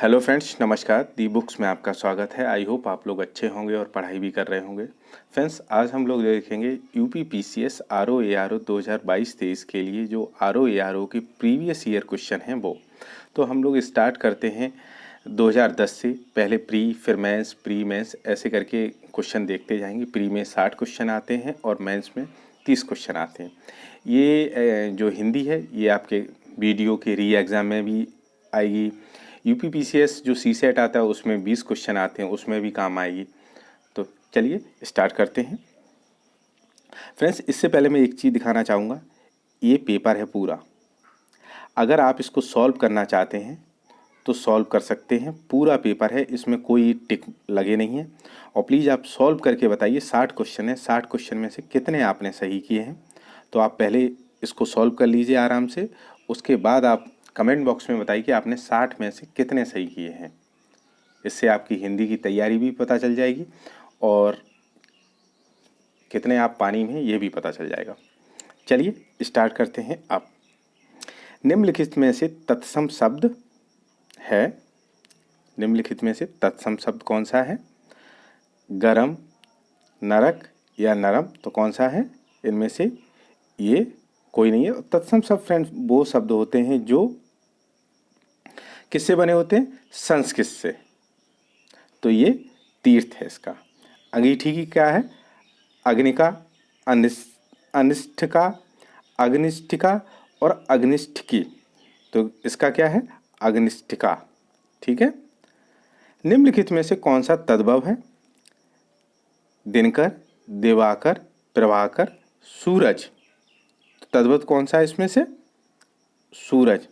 Hello friends, नमस्कार। दी books में आपका स्वागत है। आई होप आप लोग अच्छे होंगे और पढ़ाई भी कर रहे होंगे। फ्रेंड्स, आज हम लोग देखेंगे यूपी पीसीएस आरओ एआरओ 2022-23 के लिए जो आरओ एआरओ के प्रीवियस ईयर क्वेश्चन हैं वो। तो हम लोग स्टार्ट करते हैं 2010 से। पहले प्री, फिर मेंस, प्री मेंस, ऐसे करके क्वेश्चन देखते जाएंगे। प्री में 60 क्वेश्चन आते हैं और मेंस में 30 क्वेश्चन आते हैं। ये जो हिंदी है ये आपके वीडियो के री एग्ज़ाम में भी आएगी। यूपी पीसीएस जो सी सेट आता है उसमें 20 क्वेश्चन आते हैं, उसमें भी काम आएगी। तो चलिए स्टार्ट करते हैं। फ्रेंड्स, इससे पहले मैं एक चीज़ दिखाना चाहूँगा। ये पेपर है पूरा। अगर आप इसको सॉल्व करना चाहते हैं तो सॉल्व कर सकते हैं। पूरा पेपर है, इसमें कोई टिक लगे नहीं है। और प्लीज़ आप सॉल्व करके बताइए। 60 क्वेश्चन है, 60 क्वेश्चन में से कितने आपने सही किए हैं। तो आप पहले इसको सॉल्व कर लीजिए आराम से, उसके बाद आप कमेंट बॉक्स में बताइए कि आपने 60 में से कितने सही किए हैं। इससे आपकी हिंदी की तैयारी भी पता चल जाएगी और कितने आप पानी में ये भी पता चल जाएगा। चलिए स्टार्ट करते हैं। अब निम्नलिखित में से तत्सम शब्द है। निम्नलिखित में से तत्सम शब्द कौन सा है? गरम, नरक या नरम, तो कौन सा है इनमें से? ये कोई नहीं है। तत्सम शब्द फ्रेंड्स वो शब्द होते हैं जो किससे बने होते हैं? संस्कृत से। तो ये तीर्थ है इसका। अंगीठी की क्या है? अग्निका, अनिष्ठिका, अग्निष्ठिका और अग्निष्ठिकी। तो इसका क्या है? अग्निष्ठिका। ठीक है। निम्नलिखित में से कौन सा तद्भव है? दिनकर, दिवाकर, प्रभाकर, सूरज। तो तद्भव कौन सा है इसमें से? सूरज।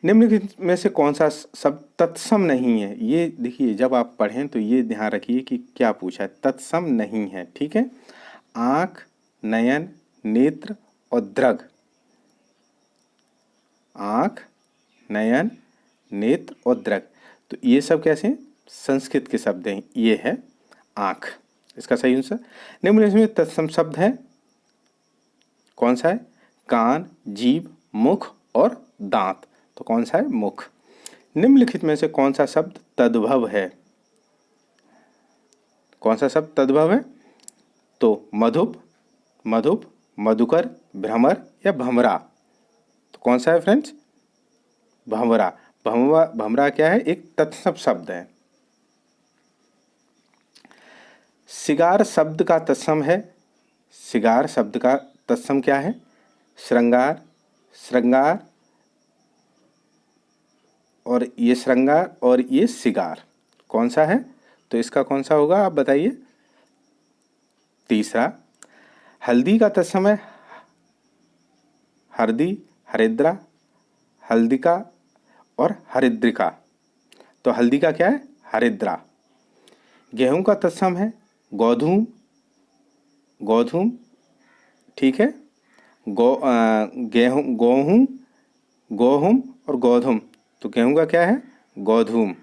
निम्नलिखित में से कौन सा शब्द तत्सम नहीं है? ये देखिए, जब आप पढ़ें तो ये ध्यान रखिए कि क्या पूछा है। तत्सम नहीं है, ठीक है। आँख, नयन, नेत्र और दृग। आँख, नयन, नेत्र और दृग, तो ये सब कैसे हैं? संस्कृत के शब्द हैं। ये है आँख, इसका सही आंसर। निम्नलिखित में तत्सम शब्द है कौन सा है? कान, जीभ, मुख और दांत। तो कौन सा है? मुख। निम्नलिखित में से कौन सा शब्द तद्भव है? कौन सा शब्द तद्भव है? तो मधुप, मधुप, मधुकर, भ्रमर या भमरा। तो कौन सा है फ्रेंड्स? भमरा। भमरा क्या है? एक तत्सम शब्द है। सिगार शब्द का तत्सम है। सिगार शब्द का तत्सम क्या है? श्रृंगार, श्रृंगार, और ये श्रृंगार और ये सिगार। कौन सा है? तो इसका कौन सा होगा आप बताइए। तीसरा। हल्दी का तत्सम है हरदी, हरिद्रा, हल्दिका और हरिद्रिका। तो हल्दी का क्या है? हरिद्रा। गेहूं का तत्सम है गोधूम, गोधूम, ठीक है। गेहूं, गोहूं, गोहूम और गोधूम। तो गेहूं का क्या है? गोधूम।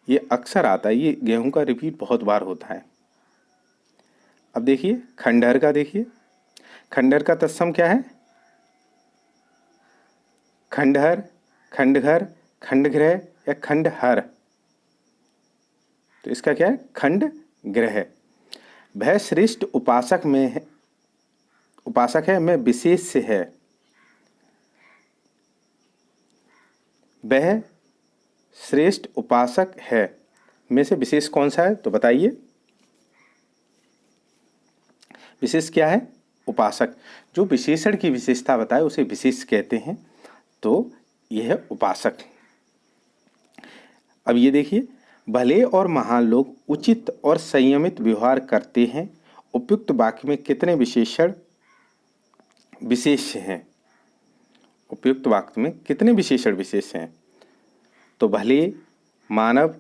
ये अक्सर आता है, ये गेहूं का रिपीट बहुत बार होता है। अब देखिए खंडहर का, देखिए खंडहर का तत्सम क्या है? खंडहर, खंडघर, खंडगृह या खंडहर। तो इसका क्या है? खंड ग्रह। वह श्रेष्ठ उपासक में है, उपासक है, मैं विशेष से है। वह श्रेष्ठ उपासक है में से विशेष कौन सा है? तो बताइए। विशेष क्या है? उपासक। जो विशेषण की विशेषता बताए उसे विशेष कहते हैं। तो यह है उपासक। अब ये देखिए, भले और महान लोग उचित और संयमित व्यवहार करते हैं। उपयुक्त वाक्य में कितने विशेषण विशेष हैं? उपयुक्त वाक्य में कितने विशेषण विशेष हैं? तो भले, मानव,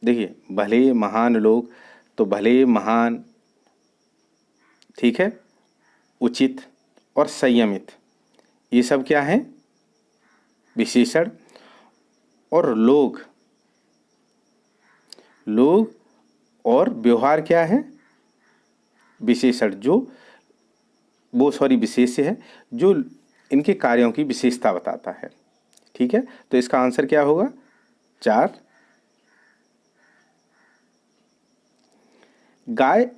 देखिए भले महान लोग, तो भले, महान, ठीक है, उचित और संयमित, ये सब क्या है? विशेषण। और लोग, लोग और व्यवहार क्या है? विशेषण। जो वो सॉरी विशेष्य है जो इनके कार्यों की विशेषता बताता है। ठीक है, तो इसका आंसर क्या होगा? 4। गाय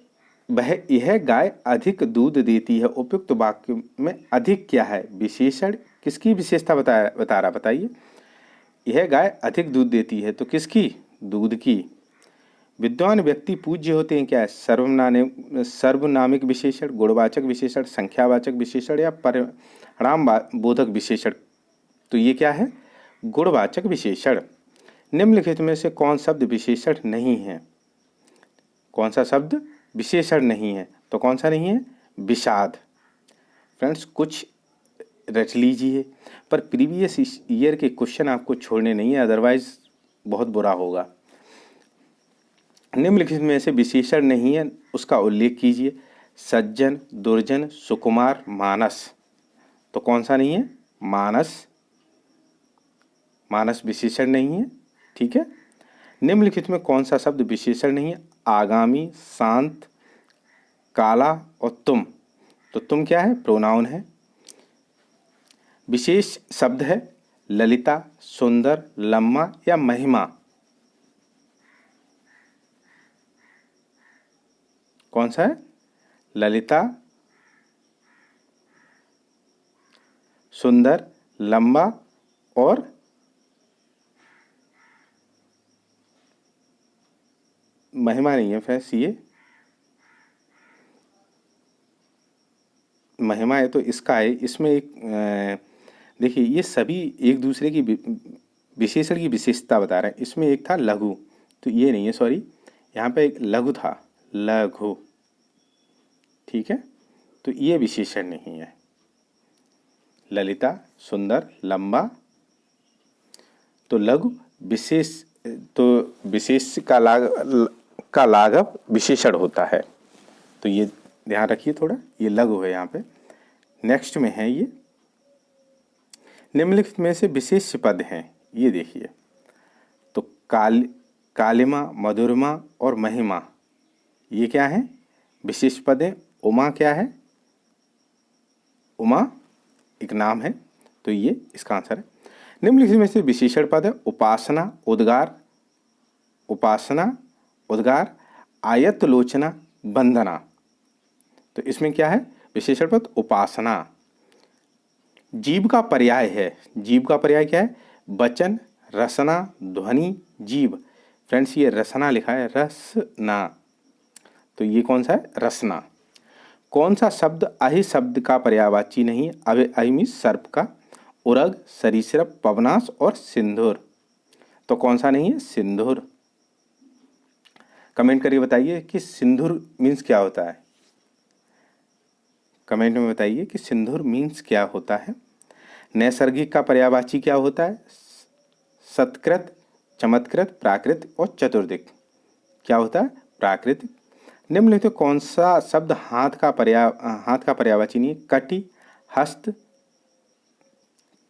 यह गाय अधिक दूध देती है। उपयुक्त वाक्य में अधिक क्या है? विशेषण किसकी विशेषता बता रहा, बताइए। यह गाय अधिक दूध देती है तो किसकी? दूध की। विद्वान व्यक्ति पूज्य होते हैं, क्या है? सर्वनामिक विशेषण, गुणवाचक विशेषण, संख्यावाचक विशेषण या परिणाम बोधक विशेषण। तो ये क्या है? गुणवाचक विशेषण। निम्नलिखित में से कौन शब्द विशेषण नहीं है? कौन सा शब्द विशेषण नहीं है? तो कौन सा नहीं है? विषाद। फ्रेंड्स कुछ रट लीजिए, पर प्रीवियस ईयर के क्वेश्चन आपको छोड़ने नहीं है, अदरवाइज बहुत बुरा होगा। निम्नलिखित में से विशेषण नहीं है, उसका उल्लेख कीजिए। सज्जन, दुर्जन, सुकुमार, मानस। तो कौन सा नहीं है? मानस। मानस विशेषण नहीं है। ठीक है। निम्नलिखित में कौन सा शब्द विशेषण नहीं है? आगामी, शांत, काला और तुम। तो तुम क्या है? प्रोनाउन है। विशेष शब्द है ललिता, सुंदर, लम्मा या महिमा। कौन सा है? ललिता, सुंदर, लंबा और महिमा नहीं है। फ्रेंड्स ये महिमा है तो इसका है, इसमें एक देखिए ये सभी एक दूसरे की विशेषण की विशेषता बता रहे हैं। इसमें एक था लघु, तो ये नहीं है, सॉरी, यहाँ पे एक लघु था, लघु। ठीक है, तो ये विशेषण नहीं है। ललिता, सुंदर, लंबा, तो लघु विशेष, तो विशेष का लाघव विशेषण होता है। तो ये ध्यान रखिए थोड़ा, ये लघु है यहाँ पे। नेक्स्ट में है ये निम्नलिखित में से विशेष पद हैं, ये देखिए। तो कालिमा, मधुरमा और महिमा, ये क्या है? विशेष पद है। उमा क्या है? उमा एक नाम है, तो ये इसका आंसर है। निम्नलिखित में से विशेषण पद है उपासना, उद्गार, उपासना, उद्गार, आयत लोचना, वंदना। तो इसमें क्या है? विशेषण पद उपासना। जीव का पर्याय है। जीव का पर्याय क्या है? वचन, रसना, ध्वनि, जीव। फ्रेंड्स ये रसना लिखा है, रसना, तो ये कौन सा है? रसना। कौन सा शब्द अहि शब्द का पर्यायवाची नहीं है? अहि मीन्स सर्प का, उरग, सरीसृप, पवनाश और सिंदूर। तो कौन सा नहीं है? सिंदूर। कमेंट करके बताइए कि सिंदूर मीन्स क्या होता है। कमेंट में बताइए कि सिंदूर मीन्स क्या होता है। नैसर्गिक का पर्यायवाची क्या होता है? सत्कृत, चमत्कृत, प्राकृत और चतुर्दिक। क्या होता है? प्राकृतिक। निम्नलिखित कौन सा शब्द हाथ का पर्यायवाची नहीं है? कटि, हस्त,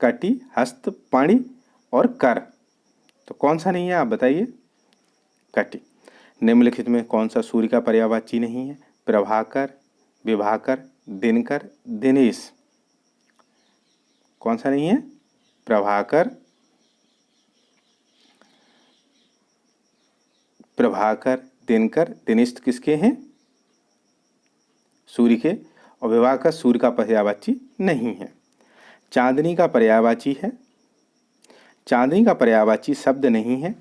कटि, हस्त, पाणि और कर। तो कौन सा नहीं है, आप बताइए? कटि। निम्नलिखित में कौन सा सूर्य का पर्यायवाची नहीं है? प्रभाकर, विभाकर, दिनकर, दिनेश। कौन सा नहीं है? प्रभाकर, प्रभाकर, दिनकर, दिनेश किसके हैं? सूर्य के। और विभाकर सूर्य का पर्यायवाची नहीं है। चांदनी का पर्यायवाची है। चांदनी का पर्यायवाची शब्द नहीं है।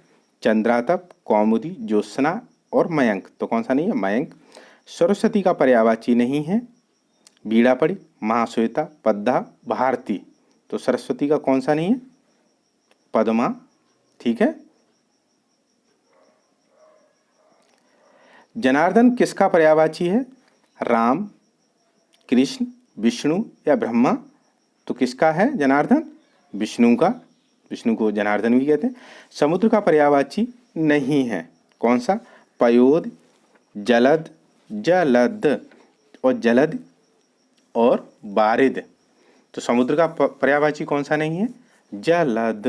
चंद्रातप, कौमुदी, ज्योत्सना और मयंक। तो कौन सा नहीं है? मयंक। सरस्वती का पर्यायवाची नहीं है। बीड़ापड़ी, महाश्वेता, पद्मा, भारती। तो सरस्वती का कौन सा नहीं है? पद्मा। ठीक है। जनार्दन किसका पर्यायवाची है? राम, कृष्ण, विष्णु या ब्रह्मा। तो किसका है जनार्दन? विष्णु का। विष्णु को जनार्दन भी कहते हैं। समुद्र का पर्यायवाची नहीं है। कौन सा? पयोद, जलद, जलद और जलद और बारिद। तो समुद्र का पर्यायवाची कौन सा नहीं है? जलद।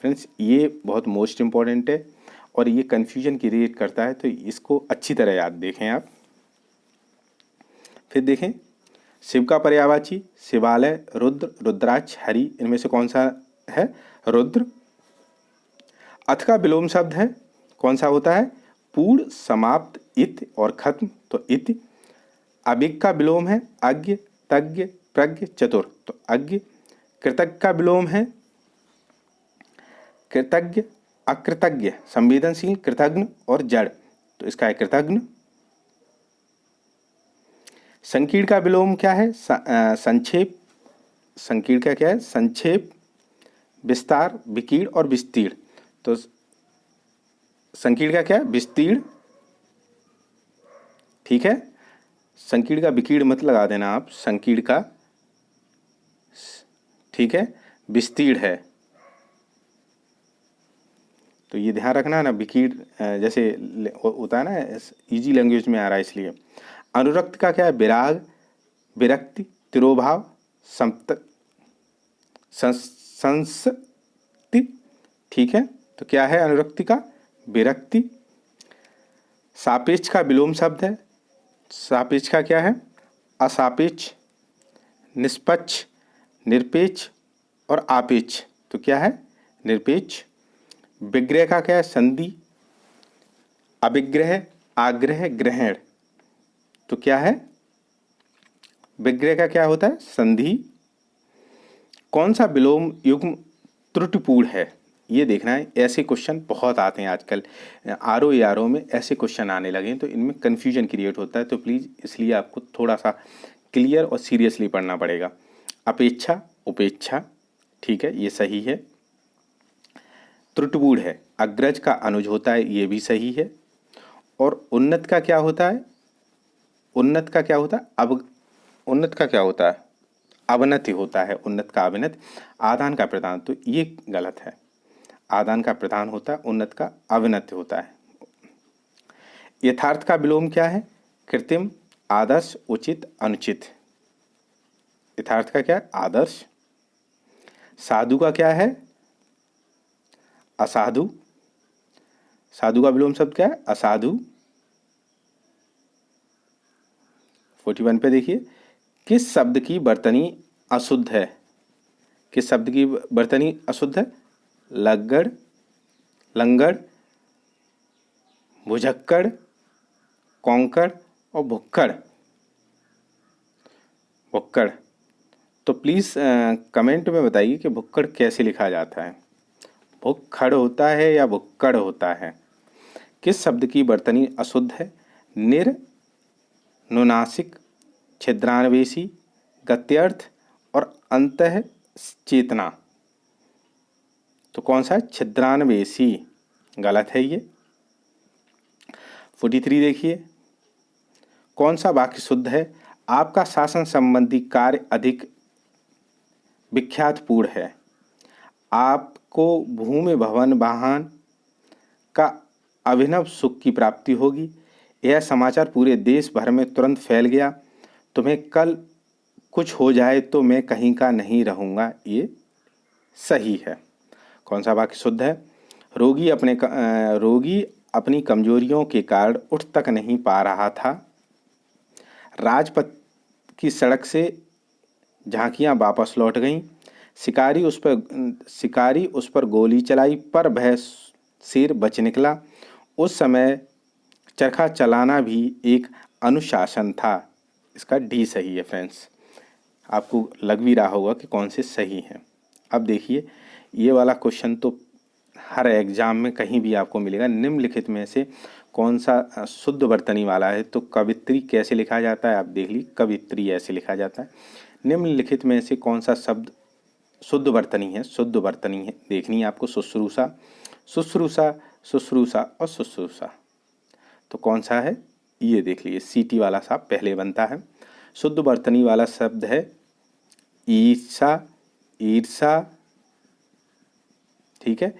फ्रेंड्स ये बहुत मोस्ट इम्पॉर्टेंट है और ये कन्फ्यूजन क्रिएट करता है, तो इसको अच्छी तरह याद देखें आप। फिर देखें शिव का पर्यायवाची शिवालय, रुद्र, रुद्राक्ष, हरि, इनमें से कौन सा है? रुद्र। अथ का विलोम शब्द है, कौन सा होता है? पूर्ण, समाप्त, इत और खत्म, तो इत। अभिज्ञ का विलोम है अज्ञ, तज्ञ, प्रज्ञ, चतुर, तो अज्ञ। कृतज्ञ का विलोम है कृतज्ञ, अकृतज्ञ, संवेदनशील, कृतज्ञ और जड़, तो इसका है कृतज्ञ। संकीर्ण का विलोम क्या है? संक्षेप। संकीर्ण का क्या है? संक्षेप, विस्तार, विकीर्ण और विस्तीर्ण, तो संकीर्ण का क्या है? विस्तीर्ण। ठीक है, संकीर्ण का विकीर्ण मत लगा देना आप, संकीर्ण का, ठीक है, विस्तीर्ण है, तो ये ध्यान रखना है ना, विकीर्ण जैसे होता है ना, इजी लैंग्वेज में आ रहा है इसलिए। अनुरक्त का क्या है? विराग, विरक्ति, तिरोभाव, संसति, ठीक है, तो क्या है अनुरक्ति का? विरक्ति। सापेक्ष का विलोम शब्द है, सापेक्ष का क्या है? असापेक्ष, निष्पक्ष, निरपेक्ष और आपेक्ष, तो क्या है? निरपेक्ष। विग्रह का क्या है? संधि, अविग्रह, आग्रह, ग्रहण, तो क्या है? विग्रह का क्या होता है? संधि। कौन सा विलोम युग्म त्रुटिपूर्ण है? ये देखना है, ऐसे क्वेश्चन बहुत आते हैं आजकल, आरओ ए आर ओ में ऐसे क्वेश्चन आने लगे हैं, तो इनमें कन्फ्यूजन क्रिएट होता है, तो प्लीज़ इसलिए आपको थोड़ा सा क्लियर और सीरियसली पढ़ना पड़ेगा। अपेक्षा, उपेक्षा, ठीक है, ये सही है। त्रुटिपूर्ण है, अग्रज का अनुज होता है, ये भी सही है। और उन्नत का क्या होता है? उन्नत का क्या होता है? अब उन्नत का क्या होता है? अवनति होता है, उन्नत का अवनत। आदान का प्रदान, तो ये गलत है, आदान का प्रदान होता है, उन्नत का अवनति होता है। यथार्थ का विलोम क्या है? कृत्रिम, आदर्श, उचित, अनुचित, यथार्थ का क्या है? आदर्श। साधु का क्या है? असाधु, साधु का विलोम शब्द क्या है? असाधु। 41 पे देखिए, किस शब्द की वर्तनी अशुद्ध है? किस शब्द की वर्तनी अशुद्ध है? लग्गड़, लंगड़, भुजक्कड़, कौंकड़ और भुक्कड़। भुक्कड़, तो प्लीज़ कमेंट में बताइए कि भुक्कड़ कैसे लिखा जाता है, भुक्खड़ होता है या भुक्कड़ होता है? किस शब्द की वर्तनी अशुद्ध है? निर, नुनासिक, छिद्रान्वेषी, गत्यर्थ और अंतः चेतना, तो कौन सा है? छिद्रान्वेषी, गलत है ये। 43 देखिए, कौन सा वाक्य शुद्ध है? आपका शासन संबंधी कार्य अधिक विख्यातपूर्ण है, आपको भूमि, भवन, वाहन का अभिनव सुख की प्राप्ति होगी, यह समाचार पूरे देश भर में तुरंत फैल गया, तुम्हें कल कुछ हो जाए तो मैं कहीं का नहीं रहूँगा, ये सही है। कौन सा वाक्य शुद्ध है? रोगी अपनी कमजोरियों के कारण उठ तक नहीं पा रहा था, राजपथ की सड़क से झांकियां वापस लौट गईं, शिकारी उस पर गोली चलाई पर वह शेर बच निकला, उस समय चरखा चलाना भी एक अनुशासन था। इसका डी सही है फ्रेंड्स, आपको लग भी रहा होगा कि कौन से सही हैं। अब देखिए, ये वाला क्वेश्चन तो हर एग्जाम में कहीं भी आपको मिलेगा। निम्नलिखित में से कौन सा शुद्ध वर्तनी वाला है? तो कवित्री कैसे लिखा जाता है आप देख लीजिए, कवित्री ऐसे लिखा जाता है। निम्नलिखित में से कौन सा शब्द शुद्ध वर्तनी है? शुद्ध वर्तनी है देखनी है आपको, शुश्रूषा, शुश्रूषा, शुश्रूषा और शुश्रूषा, तो कौन सा है? ये देख लीजिए, सीटी वाला सा पहले बनता है। शुद्ध वर्तनी वाला शब्द है ईर्षा, ईर्षा, ठीक है,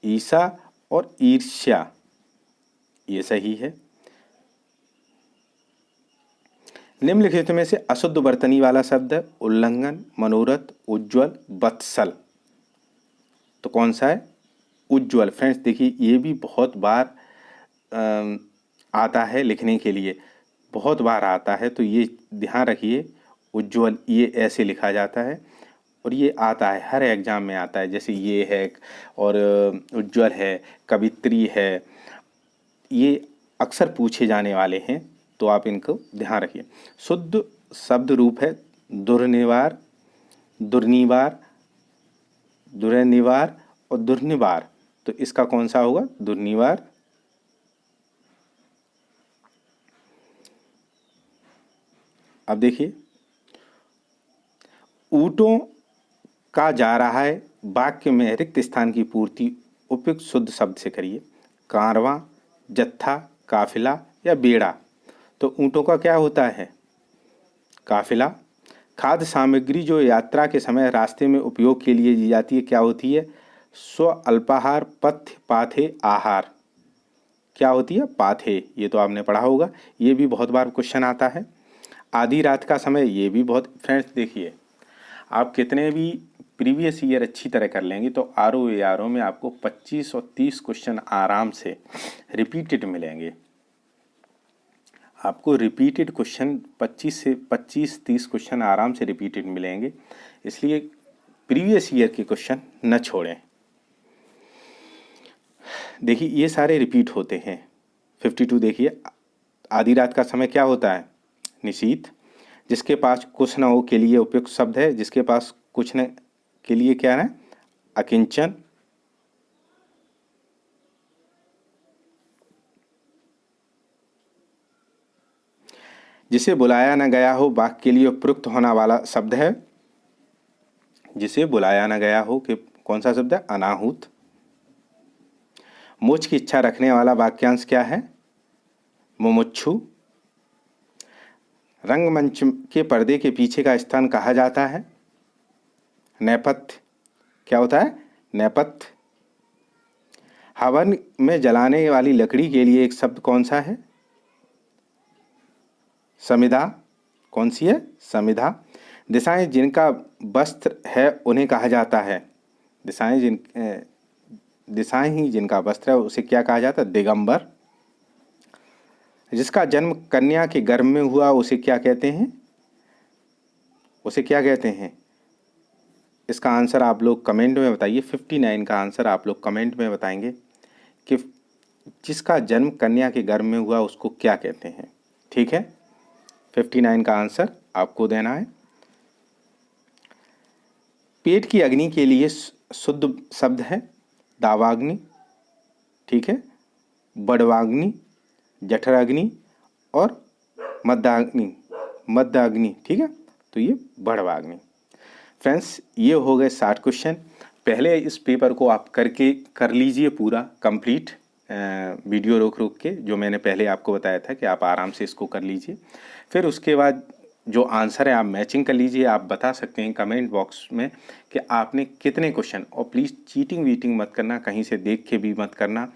ईर्षा और ईर्ष्या, ये सही है। निम्नलिखित में से अशुद्ध वर्तनी वाला शब्द है उल्लंघन, मनोरथ, उज्ज्वल, वत्सल, तो कौन सा है? उज्ज्वल। फ्रेंड्स देखिए, ये भी बहुत बार आता है लिखने के लिए, बहुत बार आता है, तो ये ध्यान रखिए, उज्ज्वल, ये ऐसे लिखा जाता है और ये आता है हर एग्ज़ाम में आता है। जैसे ये है और उज्ज्वल है, कवित्री है, ये अक्सर पूछे जाने वाले हैं, तो आप इनको ध्यान रखिए। शुद्ध शब्द रूप है दुर्निवार, दुर्निवार, दुर्निवार और दुर्निवार। तो इसका कौन सा होगा? दुर्निवार। अब देखिए, ऊँटों का जा रहा है वाक्य में रिक्त स्थान की पूर्ति उपयुक्त शुद्ध शब्द से करिए। कारवां, जत्था, काफिला या बेड़ा। तो ऊँटों का क्या होता है? काफिला। खाद्य सामग्री जो यात्रा के समय रास्ते में उपयोग के लिए दी जाती है क्या होती है? स्व अल्पाहार, पथ्य, पाथे, आहार। क्या होती है? पाथे। ये तो आपने पढ़ा होगा, ये भी बहुत बार क्वेश्चन आता है। आधी रात का समय, ये भी बहुत। फ्रेंड्स देखिए, आप कितने भी प्रीवियस ईयर अच्छी तरह कर लेंगे तो ROA में आपको 25 और 30 क्वेश्चन आराम से रिपीटेड मिलेंगे। आपको रिपीटेड क्वेश्चन 25-30 क्वेश्चन आराम से रिपीटेड मिलेंगे, इसलिए प्रीवियस ईयर के क्वेश्चन न छोड़ें। देखिए, ये सारे रिपीट होते हैं। 52 देखिए, आधी रात का समय क्या होता है? निशीथ। जिसके पास कुछ न हो के लिए उपयुक्त शब्द है, जिसके पास कुछ न के लिए क्या है? अकिंचन। जिसे बुलाया न गया हो वाक्य के लिए उपयुक्त होने वाला शब्द है। जिसे बुलाया न गया हो कि कौन सा शब्द है? अनाहुत। मोक्ष की इच्छा रखने वाला वाक्यांश क्या है? मुमुक्षु। रंगमंच के पर्दे के पीछे का स्थान कहा जाता है? नेपथ्य। क्या होता है? नेपथ्य। हवन में जलाने वाली लकड़ी के लिए एक शब्द कौन सा है? समिधा। कौन सी है? समिधा। दिशाएं जिनका वस्त्र है उन्हें कहा जाता है? दिशाएं ही जिनका वस्त्र है उसे क्या कहा जाता है? दिगंबर। जिसका जन्म कन्या के गर्भ में हुआ उसे क्या कहते हैं? उसे क्या कहते हैं? इसका आंसर आप लोग कमेंट में बताइए। 59 का आंसर आप लोग कमेंट में बताएंगे कि जिसका जन्म कन्या के गर्भ में हुआ उसको क्या कहते हैं। ठीक है, 59 का आंसर आपको देना है। पेट की अग्नि के लिए शुद्ध शब्द है दावाग्नि। ठीक है, बड़वाग्नि, जठराग्नि और मध्याग्नि। ठीक है, तो ये बड़वाग्नि। फ्रेंड्स, ये हो गए 60 क्वेश्चन। पहले इस पेपर को आप कर लीजिए पूरा कंप्लीट, वीडियो रोक के, जो मैंने पहले आपको बताया था कि आप आराम से इसको कर लीजिए। फिर उसके बाद जो आंसर है आप मैचिंग कर लीजिए। आप बता सकते हैं कमेंट बॉक्स में कि आपने कितने क्वेश्चन, और प्लीज़ चीटिंग वीटिंग मत करना, कहीं से देख के भी मत करना।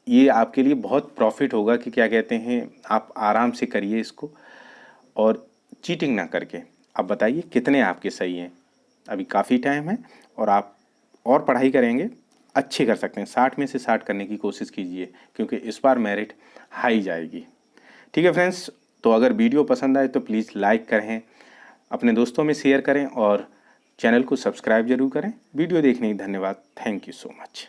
ये आपके लिए बहुत प्रॉफिट होगा कि क्या कहते हैं, आप आराम से करिए इसको और चीटिंग ना करके। अब बताइए कितने आपके सही हैं? अभी काफ़ी टाइम है और आप और पढ़ाई करेंगे अच्छे कर सकते हैं। 60 में से 60 करने की कोशिश कीजिए, क्योंकि इस बार मेरिट हाई जाएगी। ठीक है फ्रेंड्स, तो अगर वीडियो पसंद आए तो प्लीज़ लाइक करें, अपने दोस्तों में शेयर करें और चैनल को सब्सक्राइब जरूर करें। वीडियो देखने की धन्यवाद। Thank you so much.